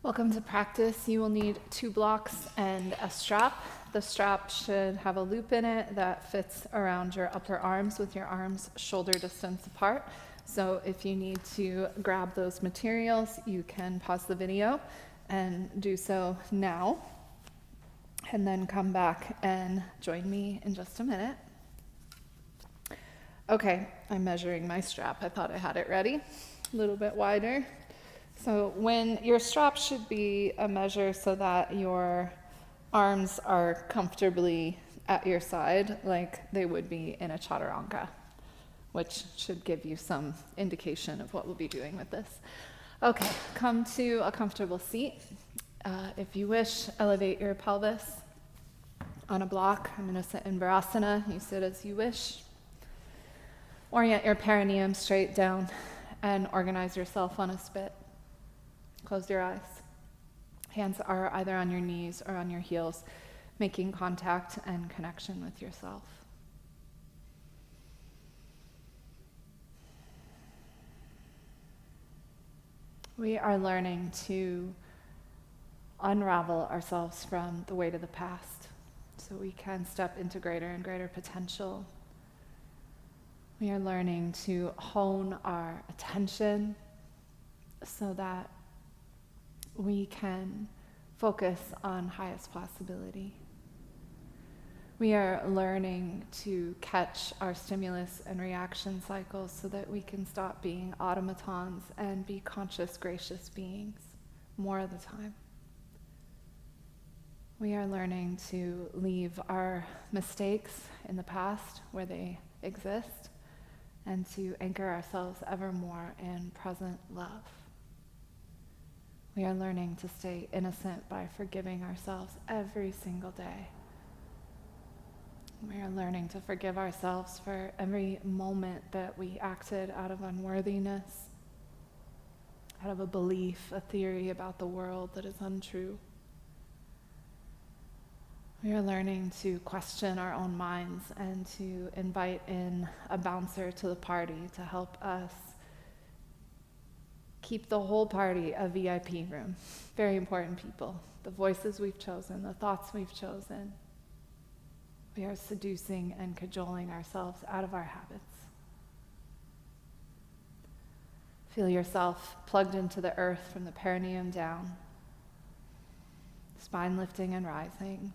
Welcome to practice. You will need 2 blocks and a strap. The strap should have a loop in it that fits around your upper arms with your arms shoulder distance apart. So if you need to grab those materials, you can pause the video and do so now, and then come back and join me in just a minute. Okay, I'm measuring my strap. I thought I had it ready, a little bit wider. So when your strap should be a measure so that your arms are comfortably at your side like they would be in a chaturanga, which should give you some indication of what we'll be doing with this. Okay, come to a comfortable seat. If you wish, elevate your pelvis on a block. I'm going to sit in Ustrasana. You sit as you wish. Orient your perineum straight down and organize yourself on a spit. Close your eyes. Hands are either on your knees or on your heels, making contact and connection with yourself. We are learning to unravel ourselves from the weight of the past so we can step into greater and greater potential. We are learning to hone our attention so that we can focus on highest possibility. We are learning to catch our stimulus and reaction cycles so that we can stop being automatons and be conscious, gracious beings more of the time. We are learning to leave our mistakes in the past where they exist and to anchor ourselves ever more in present love. We are learning to stay innocent by forgiving ourselves every single day. We are learning to forgive ourselves for every moment that we acted out of unworthiness, out of a belief, a theory about the world that is untrue. We are learning to question our own minds and to invite in a bouncer to the party to help us keep the whole party a VIP room. Very important people. The voices we've chosen, the thoughts we've chosen. We are seducing and cajoling ourselves out of our habits. Feel yourself plugged into the earth from the perineum down. Spine lifting and rising.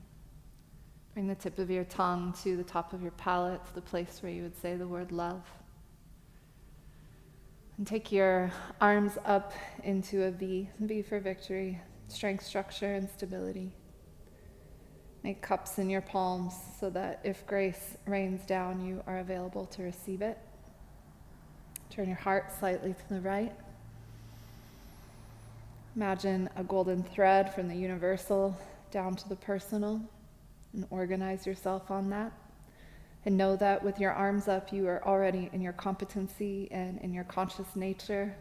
Bring the tip of your tongue to the top of your palate, to the place where you would say the word love. And take your arms up into a V. V for victory, strength, structure, and stability. Make cups in your palms so that if grace rains down, you are available to receive it. Turn your heart slightly to the right. Imagine a golden thread from the universal down to the personal, and organize yourself on that. And know that with your arms up, you are already in your competency and in your conscious nature.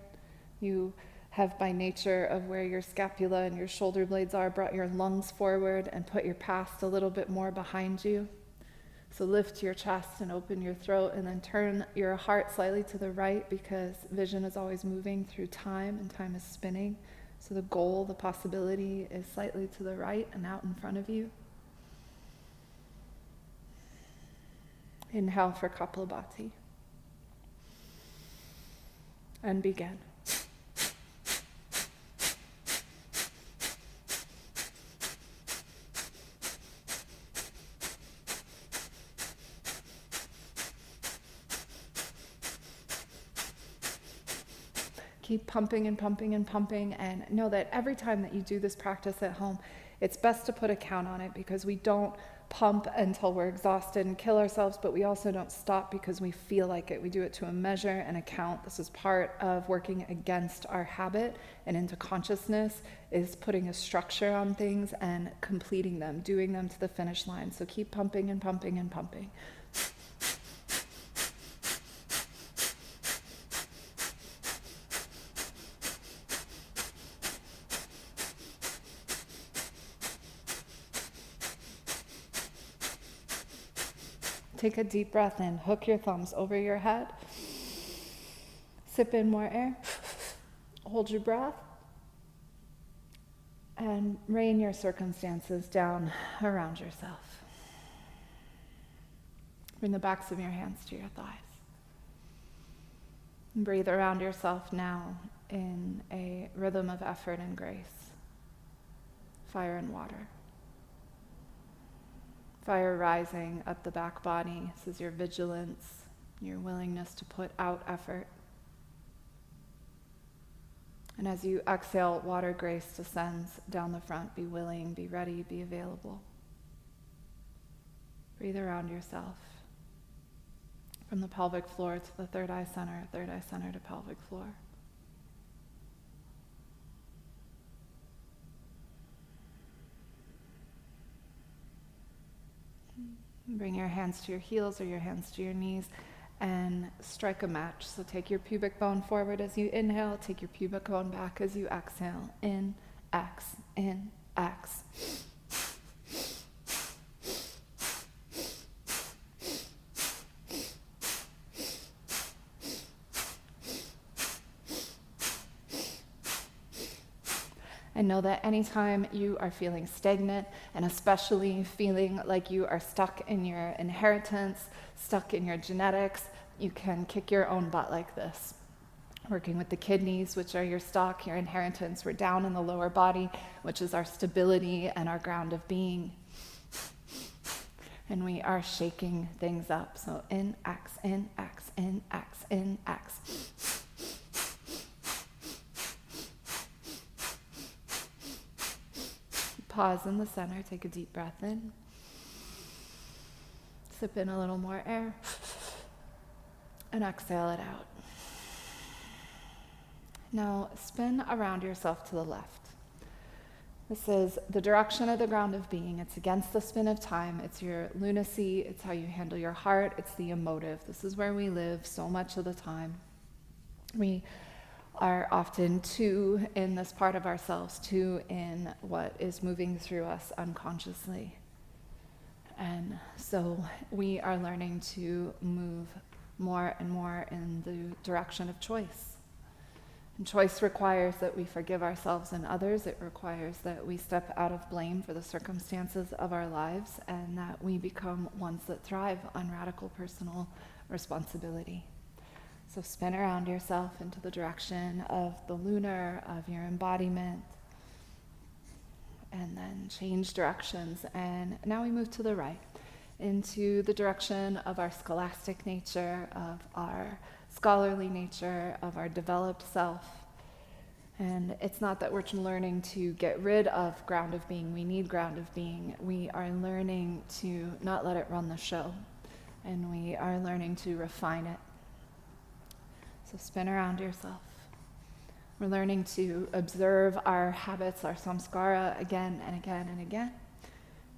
You have, by nature of where your scapula and your shoulder blades are, brought your lungs forward and put your past a little bit more behind you. So lift your chest and open your throat, and then turn your heart slightly to the right, because vision is always moving through time and time is spinning. So the goal, the possibility, is slightly to the right and out in front of you. Inhale for Kapalabhati. And begin. Keep pumping and pumping and pumping, and know that every time that you do this practice at home, it's best to put a count on it, because we don't pump until we're exhausted and kill ourselves, but we also don't stop because we feel like it. We do it to a measure and a count. This is part of working against our habit and into consciousness, is putting a structure on things and completing them, doing them to the finish line. So keep pumping and pumping and pumping. Take a deep breath in. Hook your thumbs over your head. Sip in more air. Hold your breath. And rain your circumstances down around yourself. Bring the backs of your hands to your thighs. And breathe around yourself now in a rhythm of effort and grace. Fire and water. Fire rising up the back body. This is your vigilance, your willingness to put out effort. And as you exhale, water grace descends down the front. Be willing, be ready, be available. Breathe around yourself. From the pelvic floor to the third eye center to pelvic floor. Bring your hands to your heels or your hands to your knees and strike a match. So take your pubic bone forward as you inhale, take your pubic bone back as you exhale. In, X, in, X. And know that anytime you are feeling stagnant, and especially feeling like you are stuck in your inheritance, stuck in your genetics, you can kick your own butt like this. Working with the kidneys, which are your stock, your inheritance. We're down in the lower body, which is our stability and our ground of being. And we are shaking things up. So in, X, in, X, in, X, in, X. Pause in the center, take a deep breath in. Sip in a little more air. And exhale it out. Now spin around yourself to the left. This is the direction of the ground of being. It's against the spin of time. It's your lunacy. It's how you handle your heart. It's the emotive. This is where we live so much of the time. We are often too in this part of ourselves, too in what is moving through us unconsciously. And so we are learning to move more and more in the direction of choice. And choice requires that we forgive ourselves and others. It requires that we step out of blame for the circumstances of our lives and that we become ones that thrive on radical personal responsibility. So spin around yourself into the direction of the lunar, of your embodiment, and then change directions. And now we move to the right, into the direction of our scholastic nature, of our scholarly nature, of our developed self. And it's not that we're learning to get rid of ground of being. We need ground of being. We are learning to not let it run the show. And we are learning to refine it. So spin around yourself. We're learning to observe our habits, our samskara, again and again and again.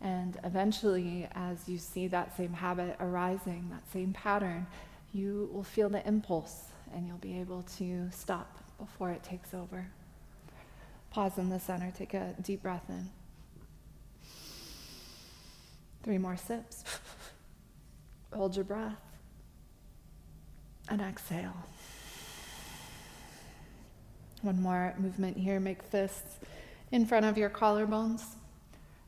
And eventually, as you see that same habit arising, that same pattern, you will feel the impulse and you'll be able to stop before it takes over. Pause in the center, take a deep breath in. 3 more sips. Hold your breath. And exhale. 1 more movement here. Make fists in front of your collarbones.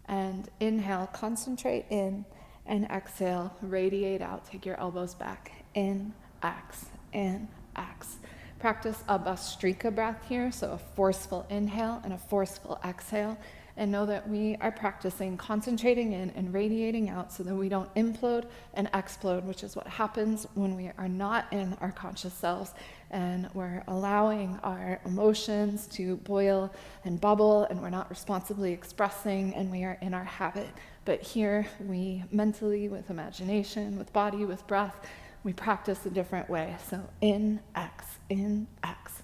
And inhale, concentrate in, and exhale, radiate out. Take your elbows back. In, X, in, X. Practice a Bhastrika breath here, so a forceful inhale and a forceful exhale. And know that we are practicing concentrating in and radiating out so that we don't implode and explode, which is what happens when we are not in our conscious selves and we're allowing our emotions to boil and bubble and we're not responsibly expressing and we are in our habit. But here we mentally, with imagination, with body, with breath, we practice a different way. So in, X, in, X.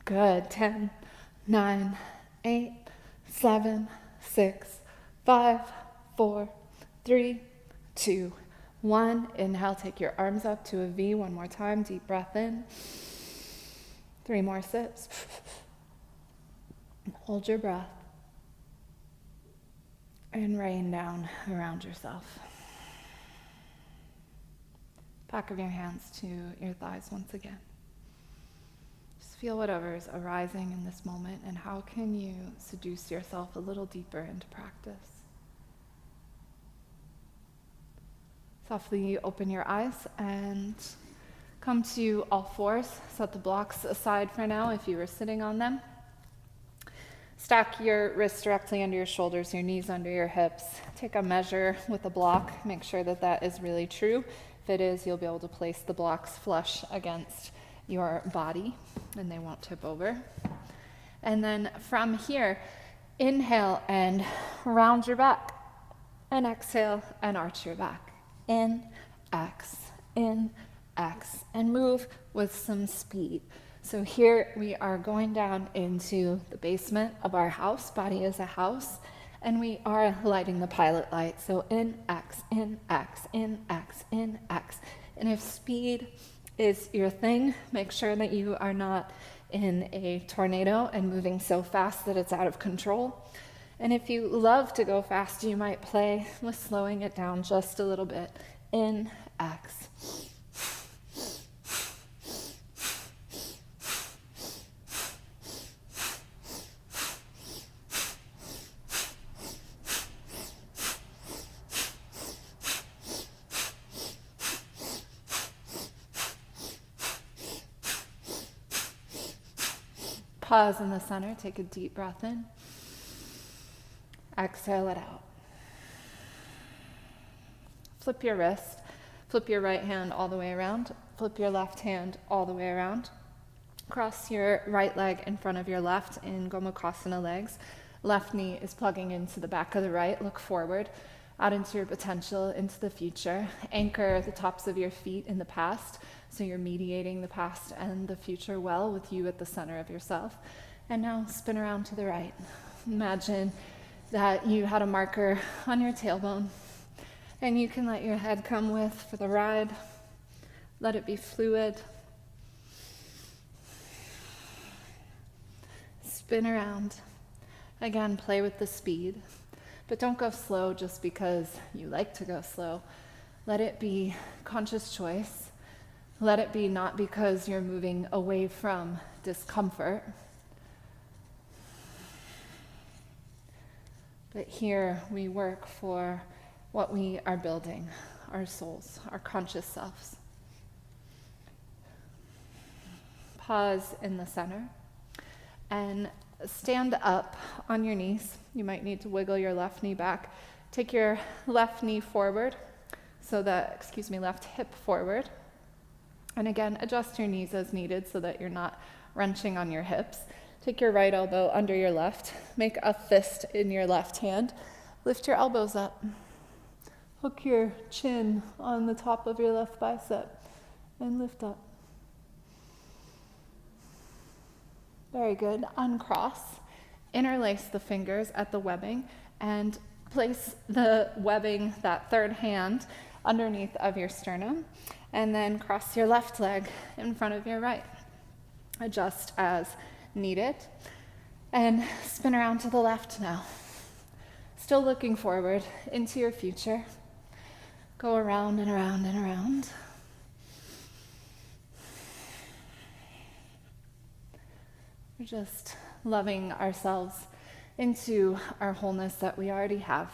Good. 10, 9, 8, 7, 6, 5, 4, 3, 2, 1. Inhale, take your arms up to a V 1 more time. Deep breath in. 3 more sips. Hold your breath. And rain down around yourself. Back of your hands to your thighs once again. Just feel whatever is arising in this moment, and how can you seduce yourself a little deeper into practice. Softly open your eyes and come to all fours. Set the blocks aside for now if you were sitting on them. Stack your wrists directly under your shoulders, your knees under your hips. Take a measure with a block. Make sure that that is really true. If it is, you'll be able to place the blocks flush against your body and they won't tip over. And then from here, inhale and round your back. And exhale and arch your back. In, X, and move with some speed. So here we are going down into the basement of our house. Body is a house. And we are lighting the pilot light. So in, X, in, X, in, X, in, X. And if speed is your thing, make sure that you are not in a tornado and moving so fast that it's out of control. And if you love to go fast, you might play with slowing it down just a little bit. In, X. Pause in the center, take a deep breath in. Exhale it out. Flip your wrist, flip your right hand all the way around, flip your left hand all the way around. Cross your right leg in front of your left in Gomukhasana legs. Left knee is plugging into the back of the right. Look forward, out into your potential, into the future. Anchor the tops of your feet in the past, so you're mediating the past and the future well with you at the center of yourself. And now spin around to the right. Imagine that you had a marker on your tailbone, and you can let your head come with for the ride. Let it be fluid. Spin around. Again, play with the speed, but don't go slow just because you like to go slow. Let it be conscious choice. Let it be not because you're moving away from discomfort, but here we work for what we are building, our souls, our conscious selves. Pause in the center and stand up on your knees. You might need to wiggle your left knee back. Take your left knee forward, left hip forward. And again, adjust your knees as needed so that you're not wrenching on your hips. Take your right elbow under your left. Make a fist in your left hand. Lift your elbows up. Hook your chin on the top of your left bicep and lift up. Very good. Uncross. Interlace the fingers at the webbing and place the webbing, that third hand, underneath of your sternum. And then cross your left leg in front of your right. Adjust as needed. And spin around to the left now. Still looking forward into your future. Go around and around and around. We're just loving ourselves into our wholeness that we already have.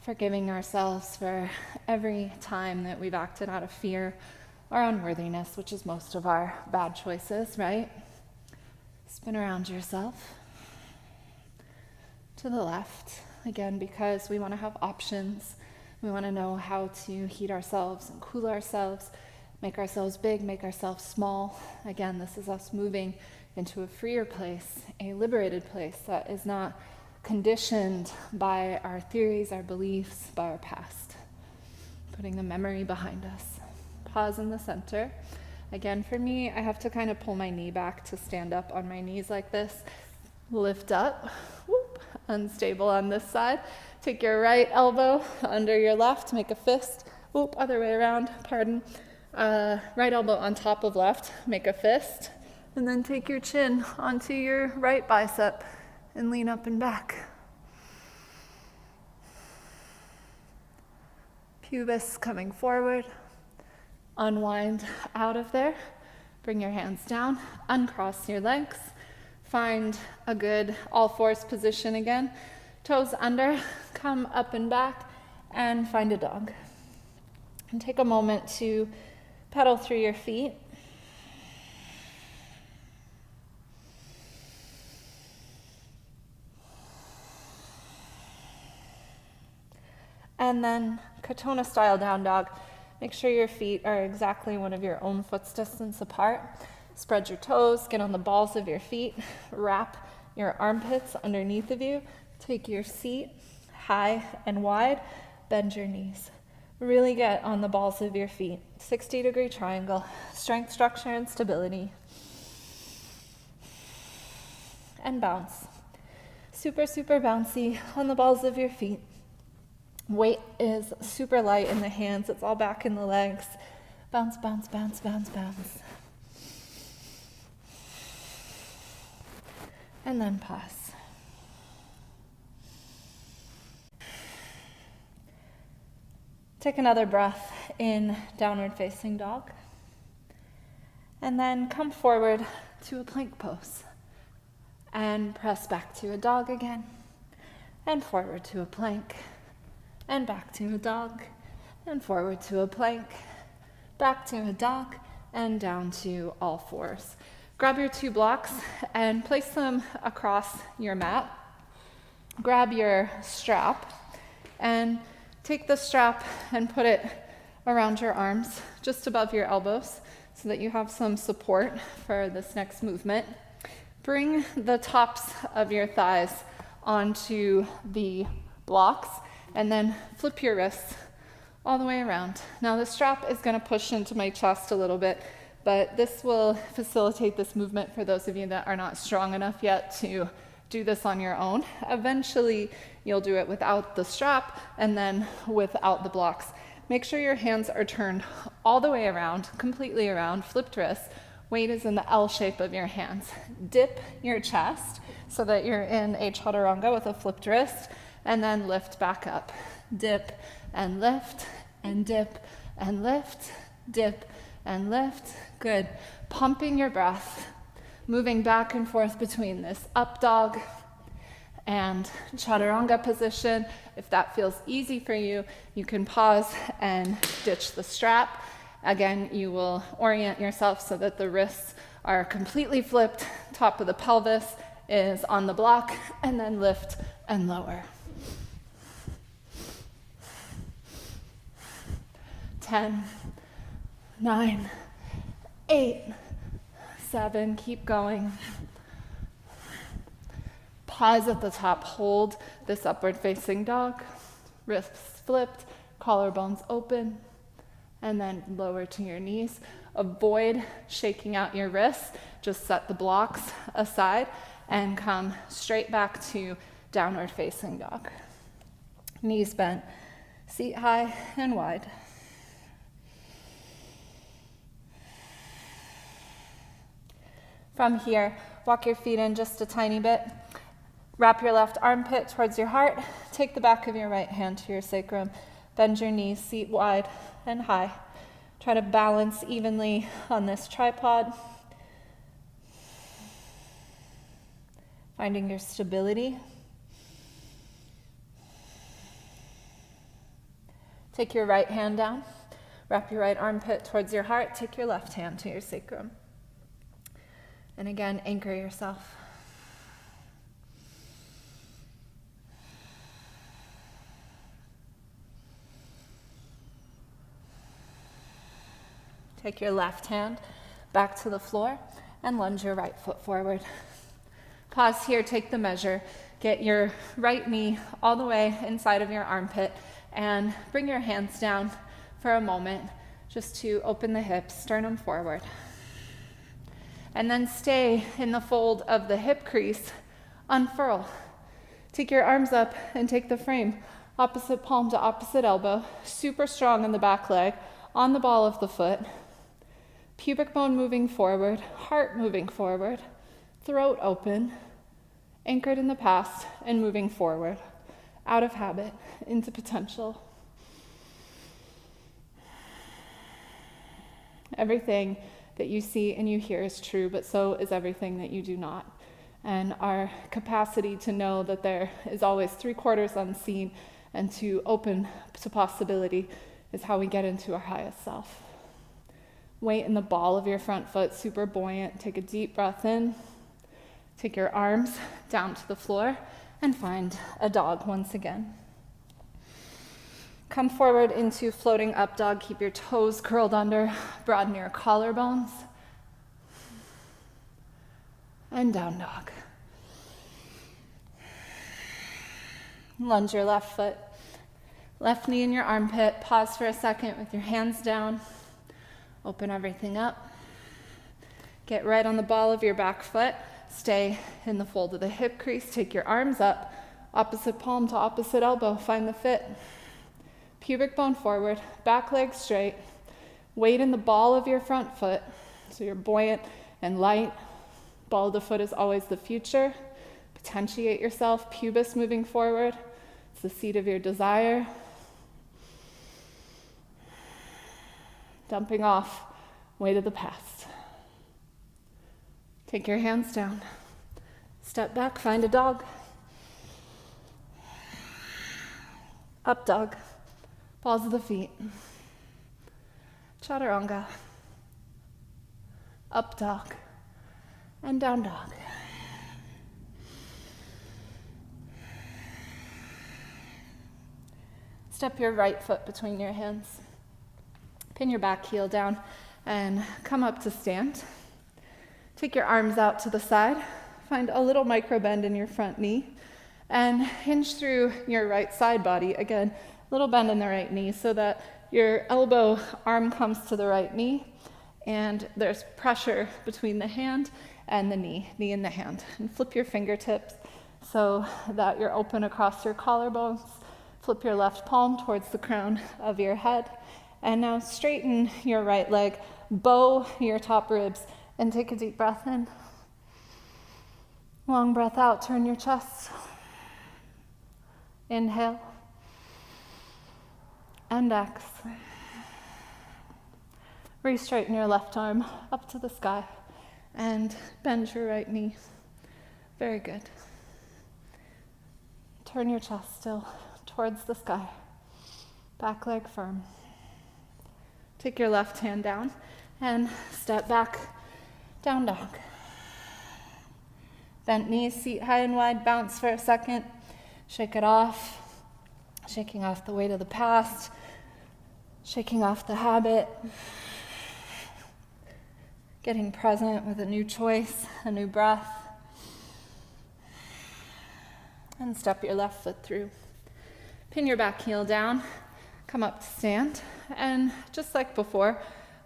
Forgiving ourselves for every time that we've acted out of fear or unworthiness, which is most of our bad choices, right? Spin around yourself to the left, again, because we want to have options. We want to know how to heat ourselves and cool ourselves, make ourselves big, make ourselves small. Again, this is us moving into a freer place, a liberated place that is not conditioned by our theories, our beliefs, by our past. Putting the memory behind us. Pause in the center. Again, for me, I have to kind of pull my knee back to stand up on my knees like this. Lift up. Whoop. Unstable on this side. Take your right elbow under your left. Make a fist. Whoop. Other way around. Pardon. Right elbow on top of left. Make a fist. And then take your chin onto your right bicep and lean up and back. Pubis coming forward. Unwind out of there. Bring your hands down. Uncross your legs. Find a good all-fours position again. Toes under. Come up and back and find a dog. And take a moment to pedal through your feet. And then Katonah style down dog. Make sure your feet are exactly one of your own foot's distance apart. Spread your toes, get on the balls of your feet, wrap your armpits underneath of you. Take your seat high and wide, bend your knees. Really get on the balls of your feet. 60-degree triangle, strength, structure, and stability. And bounce. Super, super bouncy on the balls of your feet. Weight is super light in the hands. It's all back in the legs. Bounce, bounce, bounce, bounce, bounce. And then pause. Take another breath in downward facing dog. And then come forward to a plank pose. And press back to a dog again. And forward to a plank. And back to a dog, and forward to a plank, back to a dog, and down to all fours. Grab your 2 blocks and place them across your mat. Grab your strap and take the strap and put it around your arms, just above your elbows, so that you have some support for this next movement. Bring the tops of your thighs onto the blocks, and then flip your wrists all the way around. Now the strap is going to push into my chest a little bit, but this will facilitate this movement for those of you that are not strong enough yet to do this on your own. Eventually, you'll do it without the strap and then without the blocks. Make sure your hands are turned all the way around, completely around, flipped wrists. Weight is in the L shape of your hands. Dip your chest so that you're in a chaturanga with a flipped wrist, and then lift back up. Dip and lift and dip and lift, dip and lift. Good. Pumping your breath, moving back and forth between this up dog and chaturanga position. If that feels easy for you, you can pause and ditch the strap. Again, you will orient yourself so that the wrists are completely flipped. Top of the pelvis is on the block, and then lift and lower. 10, 9, 8, 7, keep going. Pause at the top, hold this upward facing dog, wrists flipped, collarbones open, and then lower to your knees. Avoid shaking out your wrists, just set the blocks aside and come straight back to downward facing dog. Knees bent, seat high and wide. From here, walk your feet in just a tiny bit. Wrap your left armpit towards your heart. Take the back of your right hand to your sacrum. Bend your knees, seat wide and high. Try to balance evenly on this tripod. Finding your stability. Take your right hand down. Wrap your right armpit towards your heart. Take your left hand to your sacrum. And again, anchor yourself. Take your left hand back to the floor and lunge your right foot forward. Pause here, take the measure. Get your right knee all the way inside of your armpit and bring your hands down for a moment just to open the hips, sternum forward. And then stay in the fold of the hip crease, unfurl. Take your arms up and take the frame, opposite palm to opposite elbow, super strong in the back leg, on the ball of the foot. Pubic bone moving forward, heart moving forward, throat open, anchored in the past and moving forward, out of habit, into potential. Everything that you see and you hear is true, but so is everything that you do not. And our capacity to know that there is always 3/4 unseen and to open to possibility is how we get into our highest self. Weight in the ball of your front foot, super buoyant. Take a deep breath in. Take your arms down to the floor and find a dog once again. Come forward into floating up dog. Keep your toes curled under. Broaden your collarbones. And down dog. Lunge your left foot. Left knee in your armpit. Pause for a second with your hands down. Open everything up. Get right on the ball of your back foot. Stay in the fold of the hip crease. Take your arms up. Opposite palm to opposite elbow. Find the fit. Pubic bone forward. Back leg straight. Weight in the ball of your front foot. So you're buoyant and light. Ball of the foot is always the future. Potentiate yourself. Pubis moving forward. It's the seat of your desire. Dumping off weight of the past. Take your hands down. Step back, find a dog. Up dog. Balls of the feet. Chaturanga. Up dog. And down dog. Step your right foot between your hands. Pin your back heel down and come up to stand. Take your arms out to the side. Find a little micro bend in your front knee and hinge through your right side body. Again, little bend in the right knee so that your elbow arm comes to the right knee and there's pressure between the hand and the knee in the hand. And flip your fingertips so that you're open across your collarbones. Flip your left palm towards the crown of your head. And now straighten your right leg, bow your top ribs, and take a deep breath in. Long breath out, turn your chest. Inhale. And exhale. Re-straighten your left arm up to the sky and bend your right knee. Very good. Turn your chest still towards the sky. Back leg firm. Take your left hand down and step back, down dog. Bent knees, seat high and wide, bounce for a second. Shake it off. Shaking off the weight of the past. Shaking off the habit. Getting present with a new choice, a new breath. And step your left foot through. Pin your back heel down. Come up to stand. And just like before,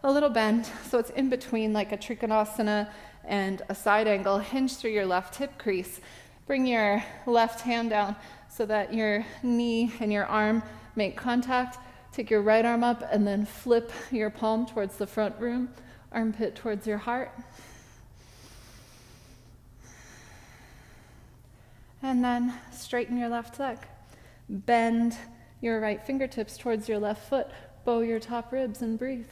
a little bend. So it's in between like a Trikonasana and a side angle. Hinge through your left hip crease. Bring your left hand down so that your knee and your arm make contact. Take your right arm up and then flip your palm towards the front room. Armpit towards your heart. And then straighten your left leg. Bend your right fingertips towards your left foot. Bow your top ribs and breathe.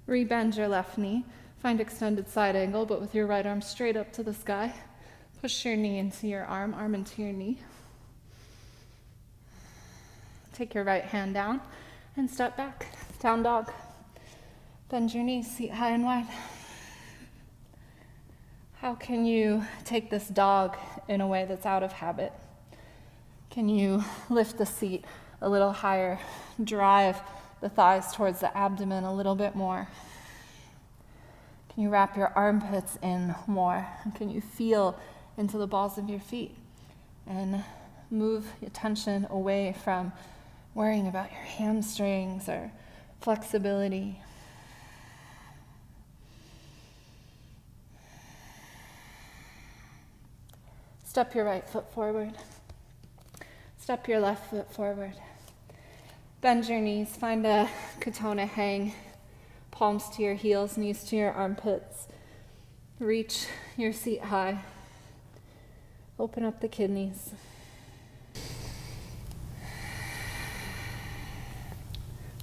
Rebend your left knee. Find extended side angle, but with your right arm straight up to the sky. Push your knee into your arm into your knee. Take your right hand down and step back. Down dog. Bend your knees, seat high and wide. How can you take this dog in a way that's out of habit? Can you lift the seat a little higher? Drive the thighs towards the abdomen a little bit more? Can you wrap your armpits in more? Can you feel into the balls of your feet? And move your attention away from worrying about your hamstrings or flexibility. Step your right foot forward. Step your left foot forward. Bend your knees. Find a Katonah hang. Palms to your heels, knees to your armpits. Reach your seat high. Open up the kidneys.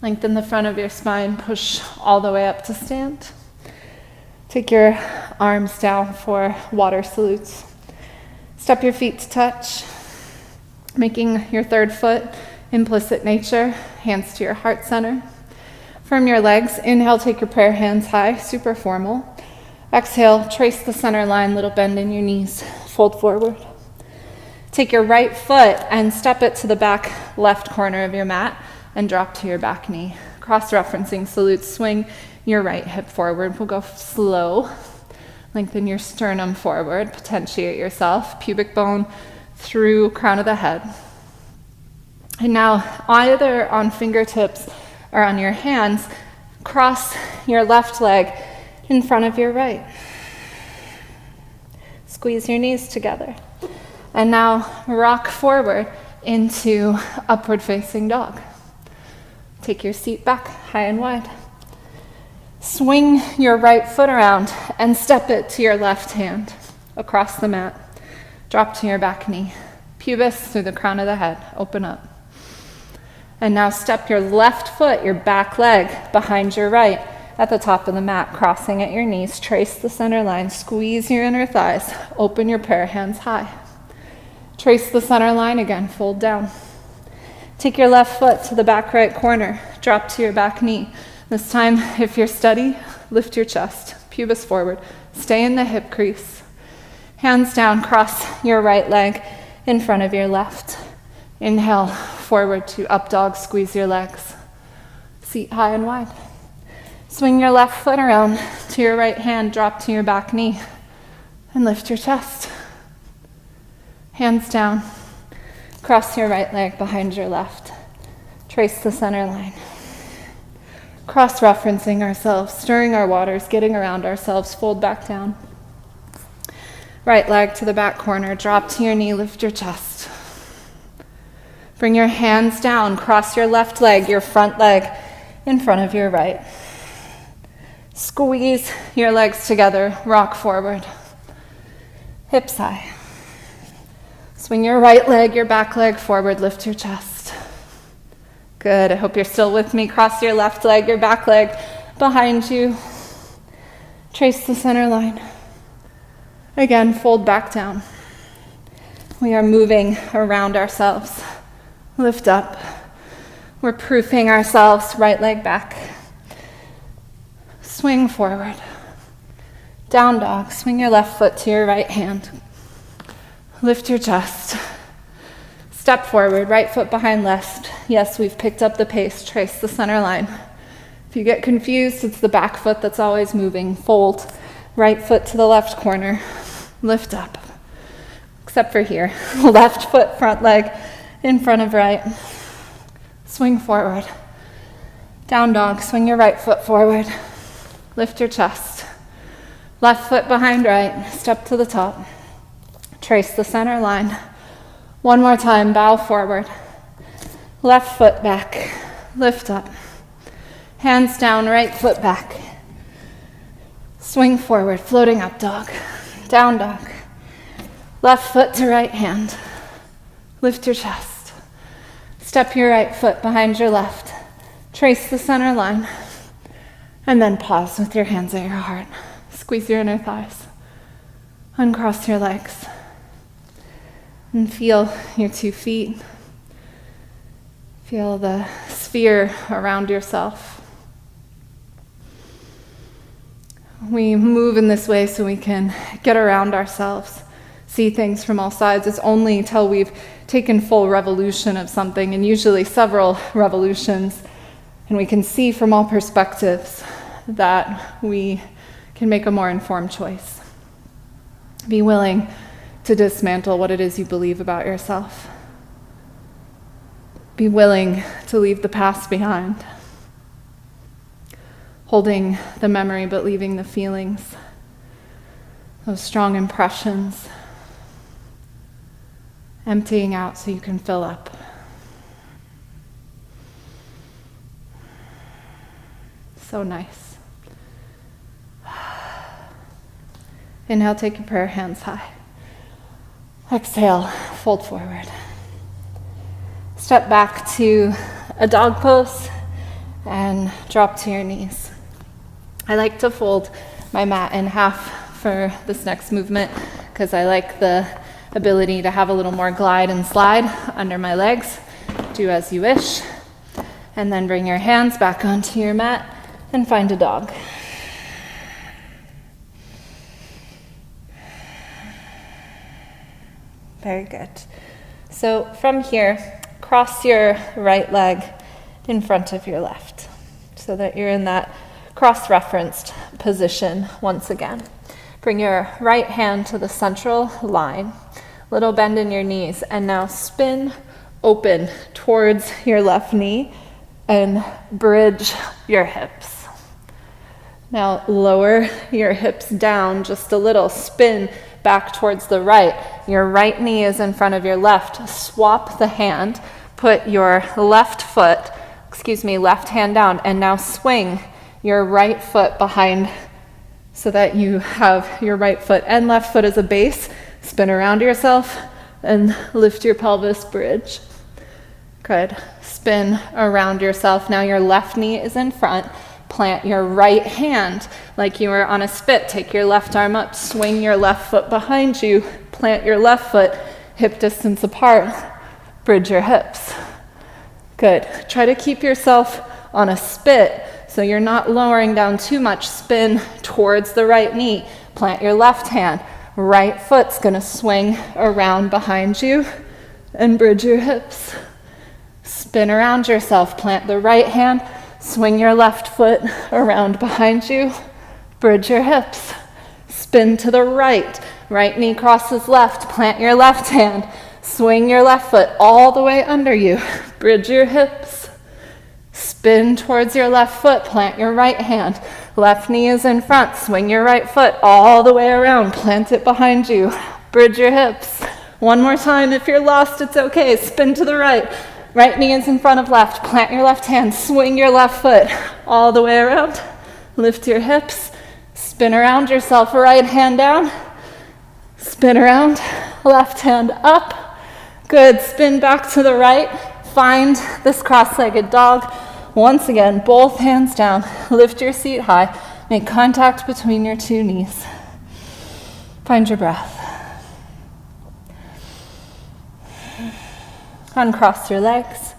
Lengthen the front of your spine, push all the way up to stand. Take your arms down for water salutes. Step your feet to touch, making your third foot implicit nature, hands to your heart center. From your legs, inhale, take your prayer hands high, super formal. Exhale, trace the center line, little bend in your knees, fold forward. Take your right foot and step it to the back left corner of your mat and drop to your back knee. Cross-referencing salutes, swing your right hip forward. We'll go slow. Lengthen your sternum forward, potentiate yourself, pubic bone through crown of the head. And now, either on fingertips or on your hands, cross your left leg in front of your right. Squeeze your knees together. And now rock forward into upward facing dog. Take your seat back high and wide. Swing your right foot around and step it to your left hand across the mat. Drop to your back knee. Pubis through the crown of the head. Open up. And now step your left foot, your back leg, behind your right at the top of the mat, crossing at your knees. Trace the center line. Squeeze your inner thighs. Open your prayer hands high. Trace the center line again. Fold down. Take your left foot to the back right corner. Drop to your back knee. This time, if you're steady, lift your chest. Pubis forward. Stay in the hip crease. Hands down. Cross your right leg in front of your left. Inhale, forward to up dog, squeeze your legs. Seat high and wide. Swing your left foot around to your right hand, drop to your back knee, and lift your chest. Hands down. Cross your right leg behind your left. Trace the center line. Cross-referencing ourselves, stirring our waters, getting around ourselves, fold back down. Right leg to the back corner, drop to your knee, lift your chest. Bring your hands down, cross your left leg, your front leg in front of your right. Squeeze your legs together, rock forward. Hips high. Swing your right leg, your back leg forward, lift your chest. Good, I hope you're still with me. Cross your left leg, your back leg behind you. Trace the center line. Again, fold back down. We are moving around ourselves. Lift up. We're proofing ourselves, right leg back. Swing forward. Down dog. Swing your left foot to your right hand. Lift your chest. Step forward, right foot behind left. Yes, we've picked up the pace. Trace the center line. If you get confused, it's the back foot that's always moving. Fold. Right foot to the left corner. Lift up. Except for here. Left foot, front leg in front of right. Swing forward. Down dog. Swing your right foot forward. Lift your chest. Left foot behind right. Step to the top. Trace the center line. One more time. Bow forward. Left foot back. Lift up. Hands down. Right foot back. Swing forward. Floating up dog. Down dog. Left foot to right hand. Lift your chest. Step your right foot behind your left. Trace the center line. And then pause with your hands at your heart. Squeeze your inner thighs. Uncross your legs. And feel your 2 feet. Feel the sphere around yourself. We move in this way so we can get around ourselves, see things from all sides. It's only till we've taken full revolution of something, and usually several revolutions, and we can see from all perspectives that we can make a more informed choice. Be willing to dismantle what it is you believe about yourself. Be willing to leave the past behind. Holding the memory but leaving the feelings, those strong impressions. Emptying out so you can fill up. So nice. Inhale, take your prayer hands high. Exhale, fold forward. Step back to a dog pose and drop to your knees. I like to fold my mat in half for this next movement because I like the ability to have a little more glide and slide under my legs. Do as you wish. And then bring your hands back onto your mat and find a dog. Very good. So from here, cross your right leg in front of your left so that you're in that cross-referenced position once again. Bring your right hand to the central line, little bend in your knees, and now spin open towards your left knee and bridge your hips. Now lower your hips down just a little, spin back towards the right. Your right knee is in front of your left. Swap the hand, put your left hand down, and now swing your right foot behind so that you have your right foot and left foot as a base. Spin around yourself and lift your pelvis, bridge. Good. Spin around yourself. Now your left knee is in front. Plant your right hand like you were on a spit. Take your left arm up, swing your left foot behind you, plant your left foot hip distance apart, bridge your hips. Good. Try to keep yourself on a spit so you're not lowering down too much. Spin towards the right knee, plant your left hand. Right foot's gonna swing around behind you and bridge your hips. Spin around yourself, plant the right hand, swing your left foot around behind you, bridge your hips. Spin to the right, right knee crosses left, plant your left hand, swing your left foot all the way under you, bridge your hips. Spin towards your left foot, plant your right hand, left knee is in front, swing your right foot all the way around, plant it behind you, bridge your hips. One more time, if you're lost, it's okay. Spin to the right. Right knee is in front of left. Plant your left hand. Swing your left foot all the way around. Lift your hips. Spin around yourself. Right hand down. Spin around. Left hand up. Good. Spin back to the right. Find this cross-legged dog. Once again, both hands down. Lift your seat high. Make contact between your two knees. Find your breath. Uncross your legs,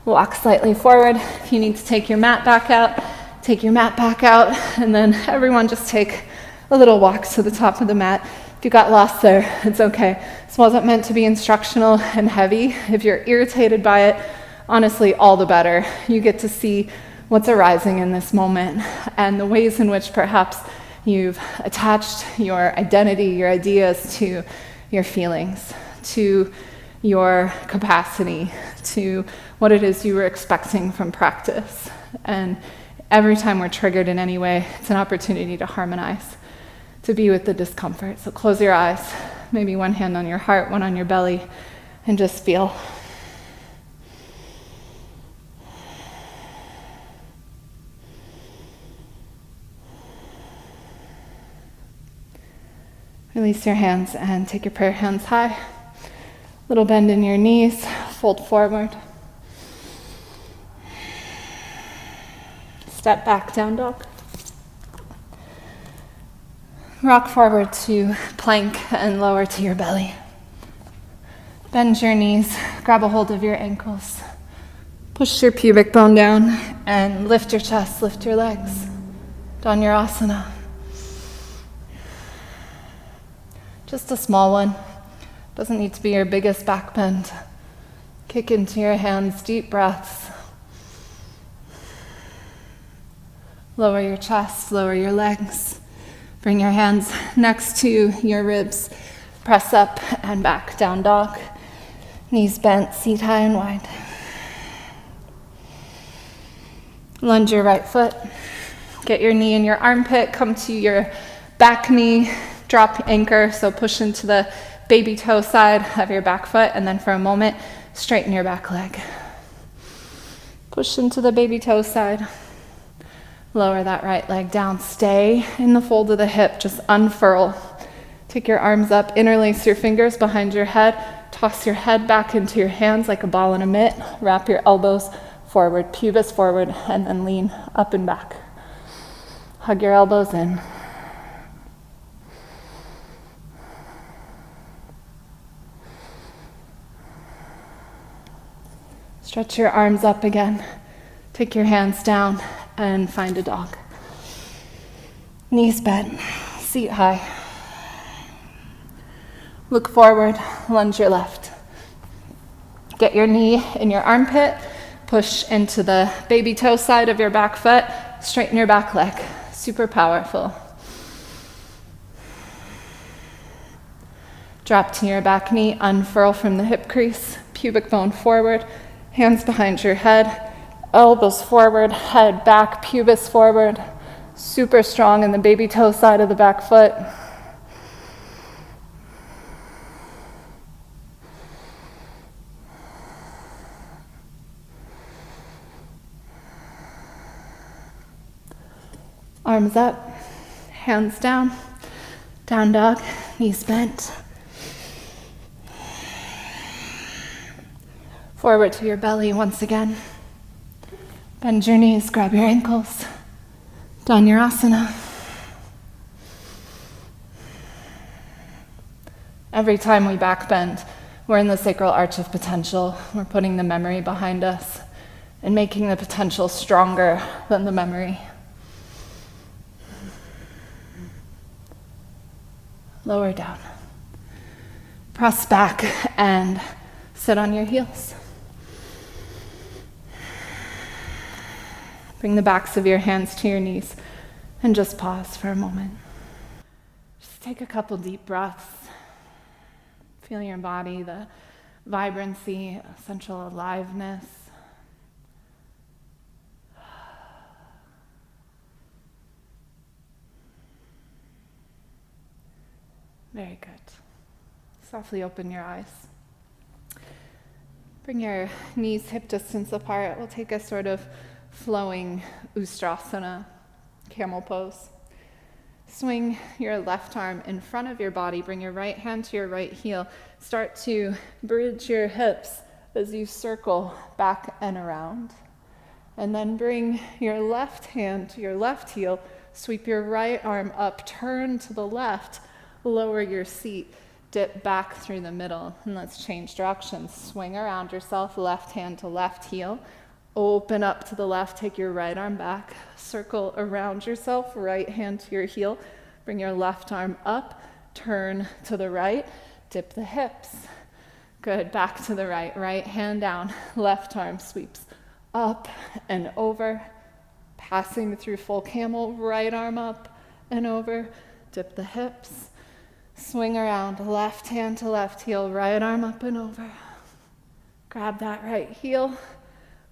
walk slightly forward. If you need to take your mat back out, take your mat back out, and then everyone just take a little walk to the top of the mat. If you got lost there, it's okay. This wasn't meant to be instructional and heavy. If you're irritated by it, honestly, all the better. You get to see what's arising in this moment and the ways in which perhaps you've attached your identity, your ideas to your feelings, to your capacity, to what it is you were expecting from practice. And every time we're triggered in any way, it's an opportunity to harmonize, to be with the discomfort. So close your eyes, maybe one hand on your heart, one on your belly, and just feel. Release your hands and take your prayer hands high. Little bend in your knees, fold forward. Step back, down dog. Rock forward to plank and lower to your belly. Bend your knees, grab a hold of your ankles. Push your pubic bone down and lift your chest, lift your legs. Dhanurasana. Just a small one. Doesn't need to be your biggest back bend. Kick into your hands, deep breaths. Lower your chest, lower your legs. Bring your hands next to your ribs. Press up and back, down dog. Knees bent, seat high and wide. Lunge your right foot. Get your knee in your armpit, come to your back knee, drop anchor, so push into the baby toe side of your back foot, and then for a moment, straighten your back leg. Push into the baby toe side. Lower that right leg down. Stay in the fold of the hip. Just unfurl. Take your arms up, interlace your fingers behind your head, toss your head back into your hands like a ball in a mitt, wrap your elbows forward, pubis forward, and then lean up and back. Hug your elbows in. Stretch your arms up again. Take your hands down and find a dog. Knees bent, seat high. Look forward, lunge your left. Get your knee in your armpit, push into the baby toe side of your back foot, straighten your back leg. Super powerful. Drop to your back knee, unfurl from the hip crease, pubic bone forward, hands behind your head, elbows forward, head back, pubis forward. Super strong in the baby toe side of the back foot. Arms up, hands down, down dog, knees bent. Forward to your belly once again. Bend your knees, grab your ankles. Dhanurasana. Every time we back bend, we're in the sacral arch of potential. We're putting the memory behind us and making the potential stronger than the memory. Lower down. Press back and sit on your heels. Bring the backs of your hands to your knees and just pause for a moment. Just take a couple deep breaths. Feel your body, the vibrancy, essential aliveness. Very good. Softly open your eyes. Bring your knees hip distance apart. We'll take a sort of flowing Ustrasana, camel pose. Swing your left arm in front of your body. Bring your right hand to your right heel. Start to bridge your hips as you circle back and around. And then bring your left hand to your left heel. Sweep your right arm up, turn to the left. Lower your seat, dip back through the middle, and let's change directions. Swing around yourself, left hand to left heel. Open up to the left, take your right arm back. Circle around yourself, right hand to your heel. Bring your left arm up, turn to the right, dip the hips. Good, back to the right, right hand down. Left arm sweeps up and over, passing through full camel, right arm up and over, dip the hips. Swing around, left hand to left heel, right arm up and over. Grab that right heel,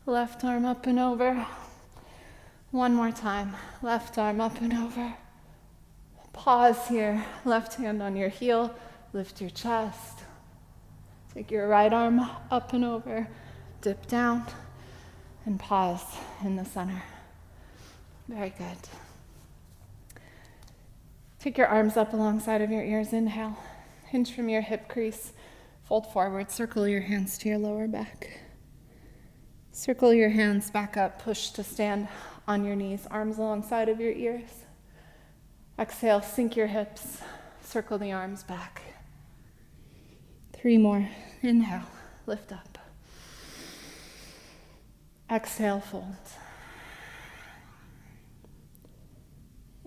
left arm up and over. One more time, left arm up and over. Pause here, left hand on your heel, lift your chest. Take your right arm up and over, dip down, and pause in the center. Very good. Take your arms up alongside of your ears. Inhale. Hinge from your hip crease. Fold forward. Circle your hands to your lower back. Circle your hands back up. Push to stand on your knees. Arms alongside of your ears. Exhale. Sink your hips. Circle the arms back. 3 more. Inhale. Lift up. Exhale. Fold.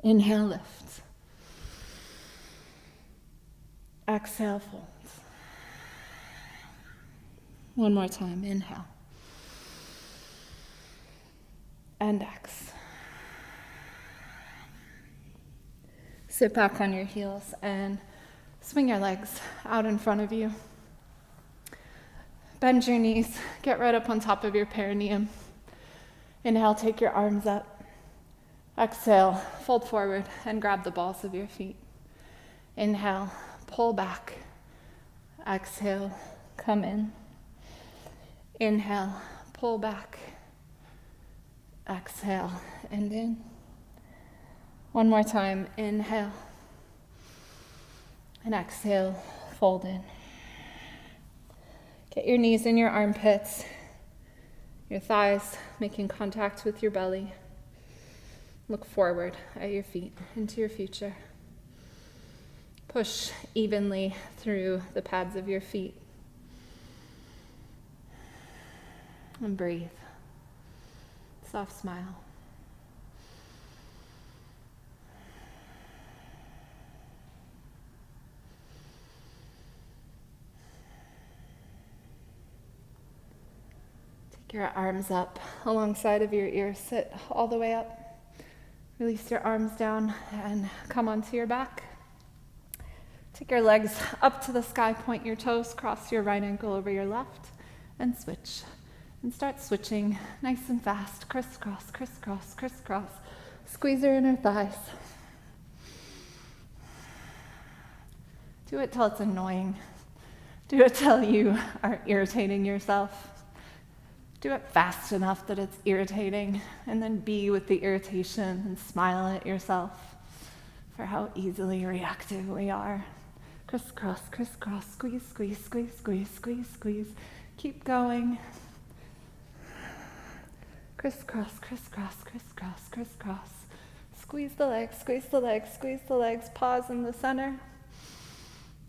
Inhale. Lift. Exhale, fold. One more time, inhale. And exhale. Sit back on your heels and swing your legs out in front of you. Bend your knees, get right up on top of your perineum. Inhale, take your arms up. Exhale, fold forward and grab the balls of your feet. Inhale. Pull back. Exhale, come in. Inhale, pull back. Exhale, and in. One more time, inhale. And exhale, fold in. Get your knees in your armpits, your thighs making contact with your belly. Look forward at your feet into your future. Push evenly through the pads of your feet. And breathe. Soft smile. Take your arms up alongside of your ears. Sit all the way up. Release your arms down and come onto your back. Take your legs up to the sky, point your toes, cross your right ankle over your left, and switch. And start switching nice and fast. Crisscross, crisscross, crisscross. Squeeze your inner thighs. Do it till it's annoying. Do it till you are irritating yourself. Do it fast enough that it's irritating, and then be with the irritation and smile at yourself for how easily reactive we are. Crisscross, crisscross, squeeze, squeeze, squeeze, squeeze, squeeze, squeeze. Keep going. Crisscross, crisscross, crisscross, crisscross. Squeeze the legs, squeeze the legs, squeeze the legs. Pause in the center.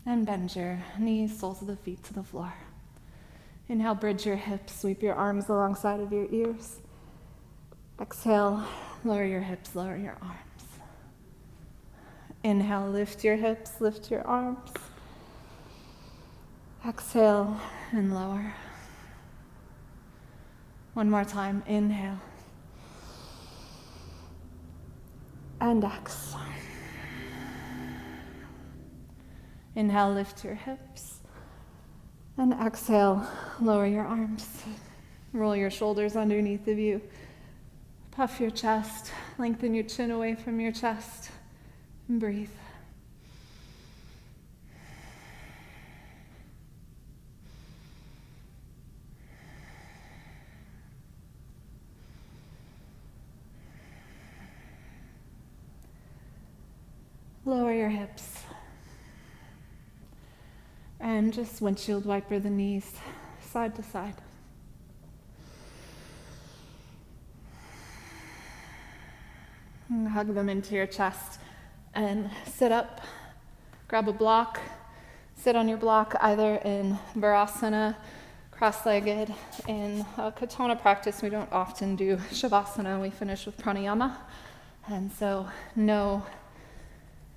And bend your knees, soles of the feet to the floor. Inhale, bridge your hips, sweep your arms alongside of your ears. Exhale, lower your hips, lower your arms. Inhale, lift your hips, lift your arms. Exhale and lower. One more time, inhale. And exhale. Inhale, lift your hips. And exhale, lower your arms. Roll your shoulders underneath of you. Puff your chest, lengthen your chin away from your chest. And breathe. Lower your hips. And just windshield wiper the knees side to side. And hug them into your chest. And sit up, grab a block, sit on your block either in Virasana, cross-legged. In Katonah practice, we don't often do Shavasana, we finish with pranayama. And so no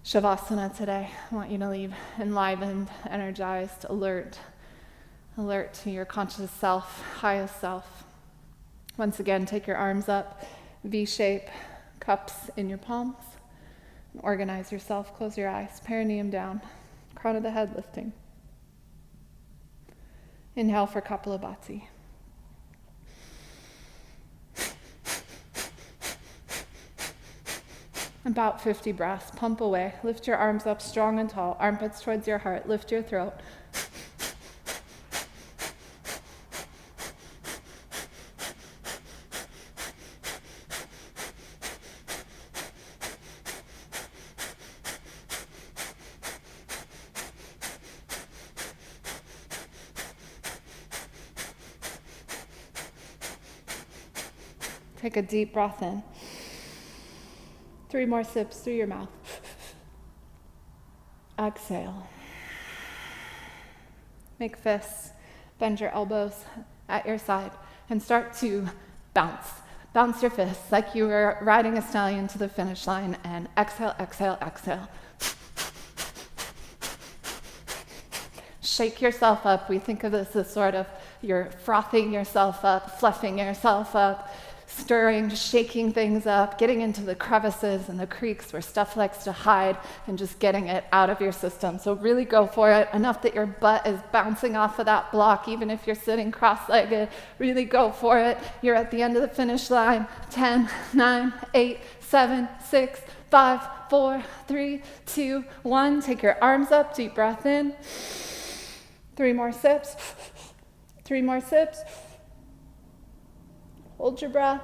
Shavasana today. I want you to leave enlivened, energized, alert to your conscious self, highest self. Once again, take your arms up, V-shape, cups in your palms. Organize yourself, close your eyes, perineum down, crown of the head lifting. Inhale for Kapalabhati. About 50 breaths, pump away, lift your arms up strong and tall, armpits towards your heart, lift your throat. Take a deep breath in. 3 more sips through your mouth. Exhale. Make fists. Bend your elbows at your side and start to bounce. Bounce your fists like you were riding a stallion to the finish line, and exhale, exhale, exhale. Shake yourself up. We think of this as sort of you're frothing yourself up, fluffing yourself up, stirring, shaking things up, getting into the crevices and the creeks where stuff likes to hide, and just getting it out of your system. So really go for it, enough that your butt is bouncing off of that block, even if you're sitting cross-legged. Really go for it. You're at the end of the finish line. 10, 9, 8, 7, 6, 5, 4, 3, 2, 1. Take your arms up, deep breath in. 3 more sips. 3 more sips. Hold your breath.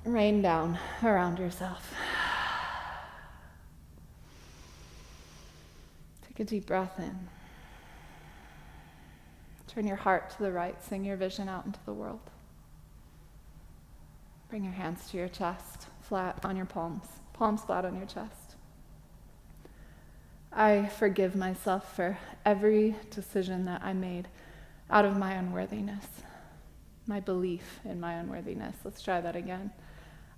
Rain down around yourself. Take a deep breath in. Turn your heart to the right. Sing your vision out into the world. Bring your hands to your chest, flat on your palms. Palms flat on your chest. I forgive myself for every decision that I made out of my unworthiness, my belief in my unworthiness. Let's try that again.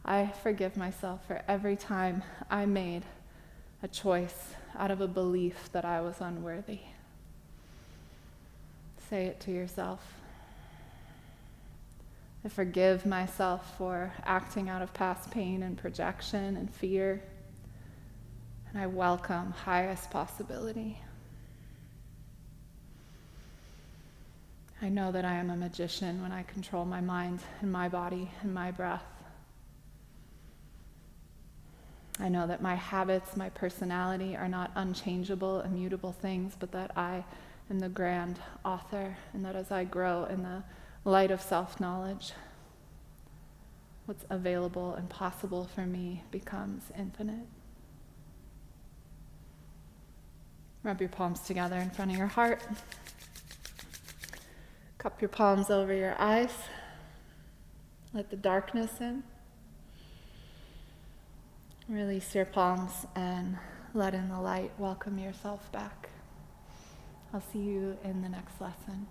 I forgive myself for every time I made a choice out of a belief that I was unworthy. Say it to yourself. I forgive myself for acting out of past pain and projection and fear. And I welcome highest possibility. I know that I am a magician when I control my mind and my body and my breath. I know that my habits, my personality are not unchangeable, immutable things, but that I am the grand author, and that as I grow in the light of self-knowledge, what's available and possible for me becomes infinite. Rub your palms together in front of your heart. Cup your palms over your eyes. Let the darkness in. Release your palms and let in the light. Welcome yourself back. I'll see you in the next lesson.